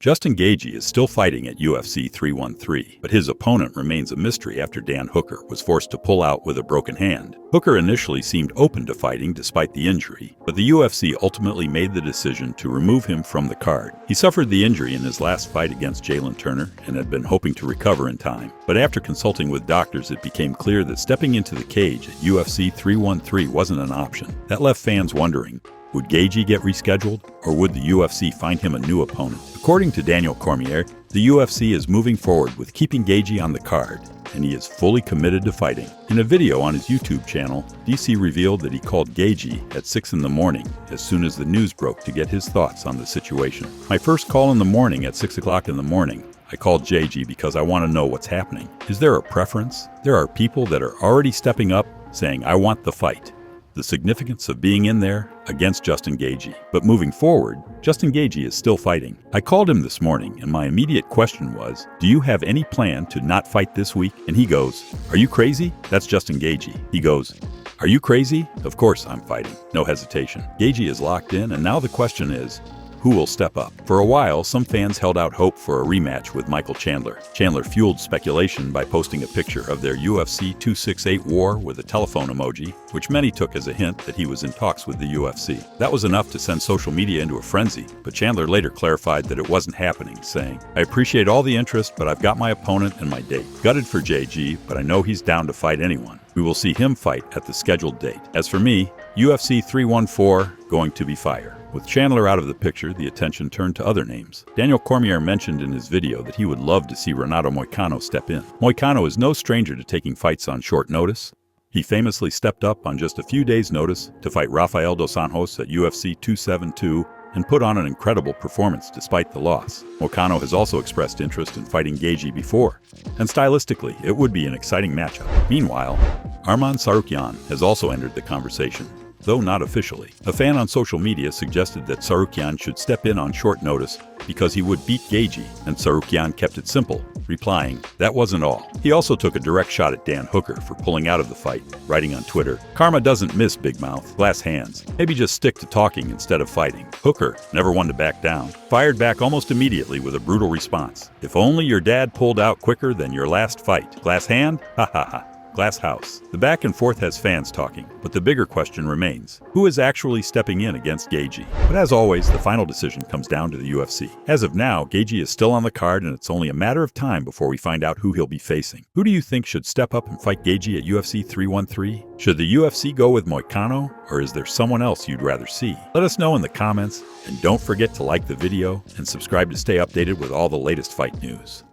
Justin Gagey is still fighting at UFC 313, but his opponent remains a mystery after Dan Hooker was forced to pull out with a broken hand. Hooker initially seemed open to fighting despite the injury, but the UFC ultimately made the decision to remove him from the card. He suffered the injury in his last fight against Jalen Turner and had been hoping to recover in time. But after consulting with doctors, it became clear that stepping into the cage at UFC 313 wasn't an option. That left fans wondering, would Gagey get rescheduled, or would the UFC find him a new opponent? According to Daniel Cormier, the UFC is moving forward with keeping Gagey on the card, and he is fully committed to fighting. In a video on his YouTube channel, DC revealed that he called Gagey at 6 in the morning as soon as the news broke to get his thoughts on the situation. "My first call in the morning at 6 o'clock in the morning. I called Gagey because I want to know what's happening. Is there a preference? There are people that are already stepping up, saying, I want the fight. The significance of being in there against Justin Gagey. But moving forward, Justin Gagey is still fighting. I called him this morning, and my immediate question was, do you have any plan to not fight this week? And he goes, are you crazy? That's Justin Gagey. He goes, are you crazy? Of course I'm fighting. No hesitation. Gagey is locked in, and now the question is, who will step up? For a while, some fans held out hope for a rematch with Michael Chandler. Chandler fueled speculation by posting a picture of their UFC 268 war with a telephone emoji, which many took as a hint that he was in talks with the UFC. That was enough to send social media into a frenzy, but Chandler later clarified that it wasn't happening, saying, I appreciate all the interest, but I've got my opponent and my date. Gutted for JG, but I know he's down to fight anyone. We will see him fight at the scheduled date. As for me, UFC 314 going to be fire. With Chandler out of the picture, the attention turned to other names. Daniel Cormier mentioned in his video that he would love to see Renato Moicano step in. Moicano is no stranger to taking fights on short notice. He famously stepped up on just a few days' notice to fight Rafael dos Anjos at UFC 272 and put on an incredible performance despite the loss. Moicano has also expressed interest in fighting Gagey before, and stylistically, it would be an exciting matchup. Meanwhile, Arman Tsarukyan has also entered the conversation, though not officially. A fan on social media suggested that Tsarukyan should step in on short notice because he would beat Gagey, and Tsarukyan kept it simple, replying, that wasn't all. He also took a direct shot at Dan Hooker for pulling out of the fight, writing on Twitter, karma doesn't miss, big mouth, glass hands. Maybe just stick to talking instead of fighting. Hooker, never one to back down, fired back almost immediately with a brutal response. If only your dad pulled out quicker than your last fight. Glass hand? Ha ha ha. Glass house. The back and forth has fans talking, but the bigger question remains, who is actually stepping in against Gagey? But as always, the final decision comes down to the UFC. As of now, Gagey is still on the card, and it's only a matter of time before we find out who he'll be facing. Who do you think should step up and fight Gagey at UFC 313? Should the UFC go with Moicano, or is there someone else you'd rather see? Let us know in the comments, and don't forget to like the video and subscribe to stay updated with all the latest fight news.